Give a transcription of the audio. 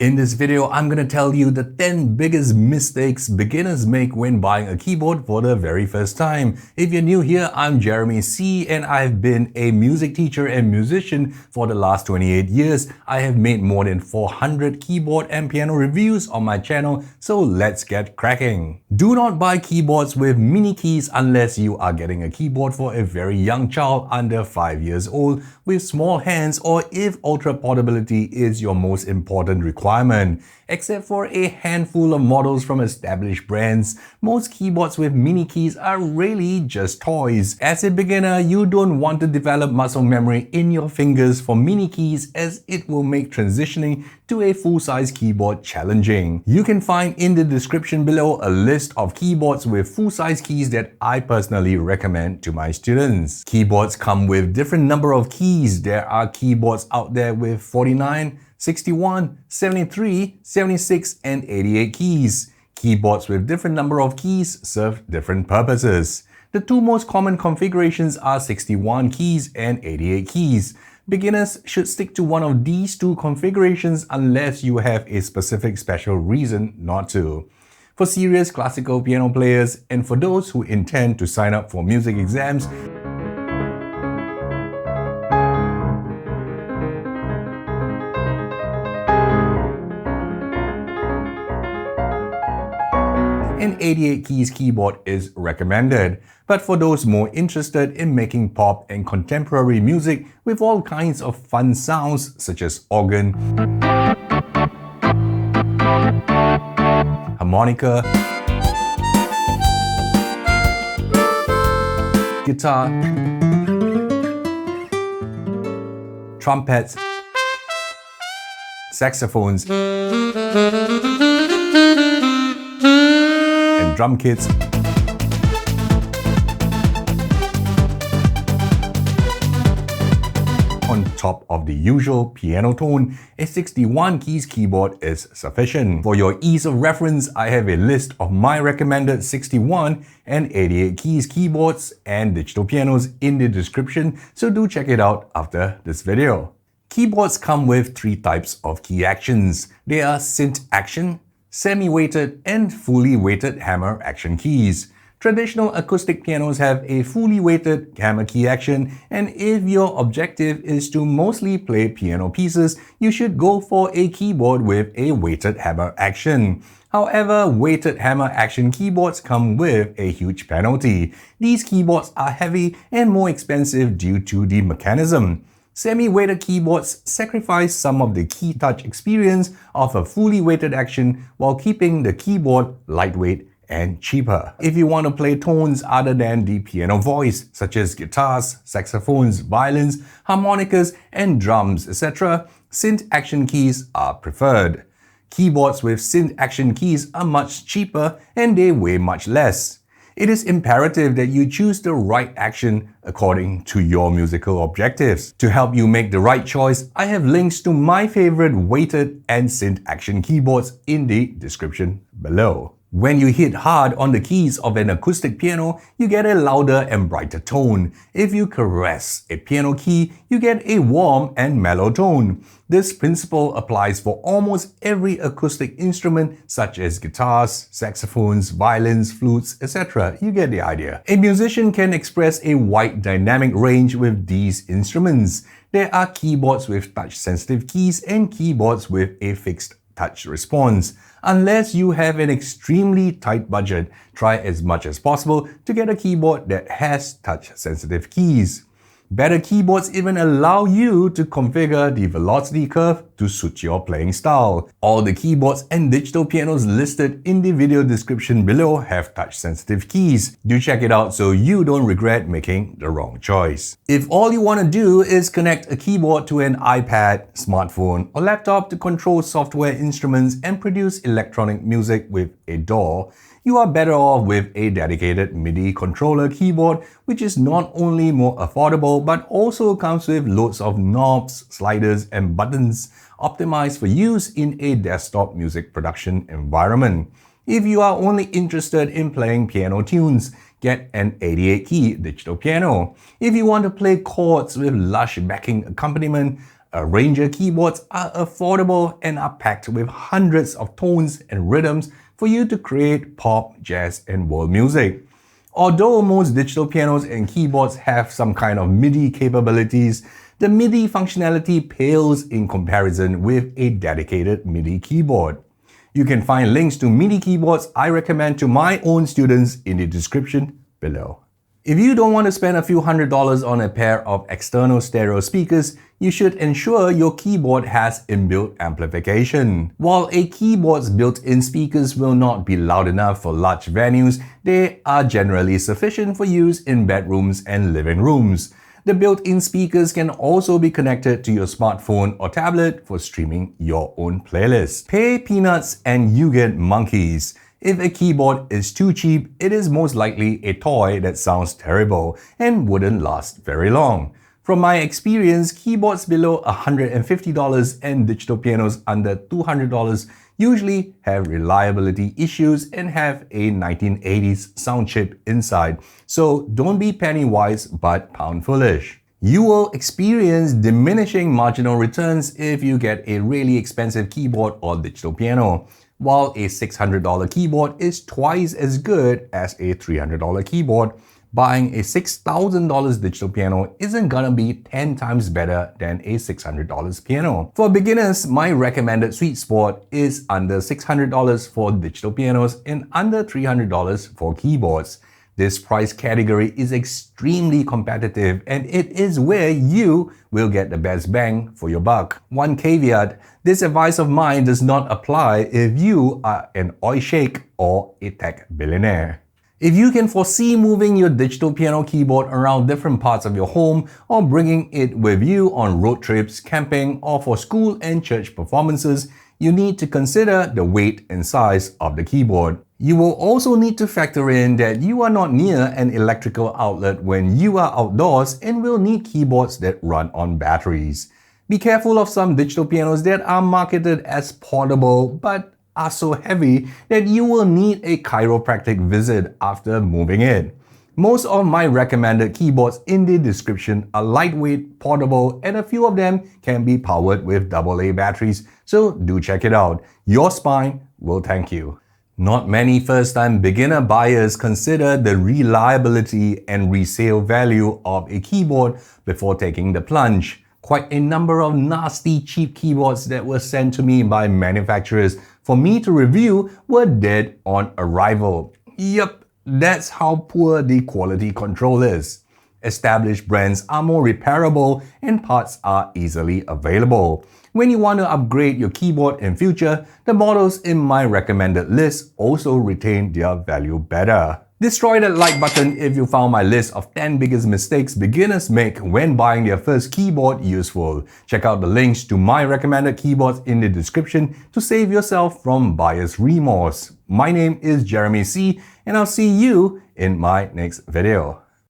In this video, I'm going to tell you the 10 biggest mistakes beginners make when buying a keyboard for the very first time. If you're new here, I'm Jeremy C and I've been a music teacher and musician for the last 28 years. I have made more than 400 keyboard and piano reviews on my channel, so let's get cracking. Do not buy keyboards with mini keys unless you are getting a keyboard for a very young child under 5 years old with small hands, or if ultra portability is your most important requirement. Except for a handful of models from established brands, most keyboards with mini keys are really just toys. As a beginner, you don't want to develop muscle memory in your fingers for mini keys, as it will make transitioning to a full-size keyboard challenging. You can find in the description below a list of keyboards with full-size keys that I personally recommend to my students. Keyboards come with different number of keys. There are keyboards out there with 49, 61, 73, 76, and 88 keys. Keyboards with different number of keys serve different purposes. The two most common configurations are 61 keys and 88 keys. Beginners should stick to one of these two configurations unless you have a specific special reason not to. For serious classical piano players and for those who intend to sign up for music exams, an 88 keys keyboard is recommended. But for those more interested in making pop and contemporary music with all kinds of fun sounds such as organ, harmonica, guitar, trumpets, saxophones, and drum kits, on top of the usual piano tone, a 61 keys keyboard is sufficient. For your ease of reference, I have a list of my recommended 61 and 88 keys keyboards and digital pianos in the description, so do check it out after this video. Keyboards come with three types of key actions. They are synth action, semi-weighted, and fully weighted hammer action keys. Traditional acoustic pianos have a fully weighted hammer key action, and if your objective is to mostly play piano pieces, you should go for a keyboard with a weighted hammer action. However, weighted hammer action keyboards come with a huge penalty. These keyboards are heavy and more expensive due to the mechanism. Semi-weighted keyboards sacrifice some of the key touch experience of a fully weighted action while keeping the keyboard lightweight and cheaper. If you want to play tones other than the piano voice, such as guitars, saxophones, violins, harmonicas, and drums, etc., synth action keys are preferred. Keyboards with synth action keys are much cheaper and they weigh much less. It is imperative that you choose the right action according to your musical objectives. To help you make the right choice, I have links to my favorite weighted and synth action keyboards in the description below. When you hit hard on the keys of an acoustic piano, you get a louder and brighter tone. If you caress a piano key, you get a warm and mellow tone. This principle applies for almost every acoustic instrument such as guitars, saxophones, violins, flutes, etc. You get the idea. A musician can express a wide dynamic range with these instruments. There are keyboards with touch-sensitive keys and keyboards with a fixed touch response. Unless you have an extremely tight budget, try as much as possible to get a keyboard that has touch-sensitive keys. Better keyboards even allow you to configure the velocity curve to suit your playing style. All the keyboards and digital pianos listed in the video description below have touch-sensitive keys. Do check it out so you don't regret making the wrong choice. If all you want to do is connect a keyboard to an iPad, smartphone, or laptop to control software instruments and produce electronic music with a DAW, you are better off with a dedicated MIDI controller keyboard, which is not only more affordable but also comes with loads of knobs, sliders, and buttons optimized for use in a desktop music production environment. If you are only interested in playing piano tunes, get an 88-key digital piano. If you want to play chords with lush backing accompaniment, Arranger keyboards are affordable and are packed with hundreds of tones and rhythms for you to create pop, jazz, and world music. Although most digital pianos and keyboards have some kind of MIDI capabilities, the MIDI functionality pales in comparison with a dedicated MIDI keyboard. You can find links to MIDI keyboards I recommend to my own students in the description below. If you don't want to spend a few $100s on a pair of external stereo speakers, you should ensure your keyboard has inbuilt amplification. While a keyboard's built-in speakers will not be loud enough for large venues, they are generally sufficient for use in bedrooms and living rooms. The built-in speakers can also be connected to your smartphone or tablet for streaming your own playlist. Pay peanuts and you get monkeys. If a keyboard is too cheap, it is most likely a toy that sounds terrible and wouldn't last very long. From my experience, keyboards below $150 and digital pianos under $200 usually have reliability issues and have a 1980s sound chip inside, so don't be penny wise but pound foolish. You will experience diminishing marginal returns if you get a really expensive keyboard or digital piano. While a $600 keyboard is twice as good as a $300 keyboard, buying a $6,000 digital piano isn't gonna be 10 times better than a $600 piano. For beginners, my recommended sweet spot is under $600 for digital pianos and under $300 for keyboards. This price category is extremely competitive and it is where you will get the best bang for your buck. One caveat, this advice of mine does not apply if you are an oil sheikh or a tech billionaire. If you can foresee moving your digital piano keyboard around different parts of your home or bringing it with you on road trips, camping, or for school and church performances, you need to consider the weight and size of the keyboard. You will also need to factor in that you are not near an electrical outlet when you are outdoors and will need keyboards that run on batteries. Be careful of some digital pianos that are marketed as portable but are so heavy that you will need a chiropractic visit after moving it. Most of my recommended keyboards in the description are lightweight, portable, and a few of them can be powered with AA batteries, so do check it out. Your spine will thank you. Not many first-time beginner buyers consider the reliability and resale value of a keyboard before taking the plunge. Quite a number of nasty cheap keyboards that were sent to me by manufacturers for me to review were dead on arrival. Yup, that's how poor the quality control is. Established brands are more repairable and parts are easily available. When you want to upgrade your keyboard in future, the models in my recommended list also retain their value better. Destroy that like button if you found my list of 10 biggest mistakes beginners make when buying their first keyboard useful. Check out the links to my recommended keyboards in the description to save yourself from buyer's remorse. My name is Jeremy C, and I'll see you in my next video.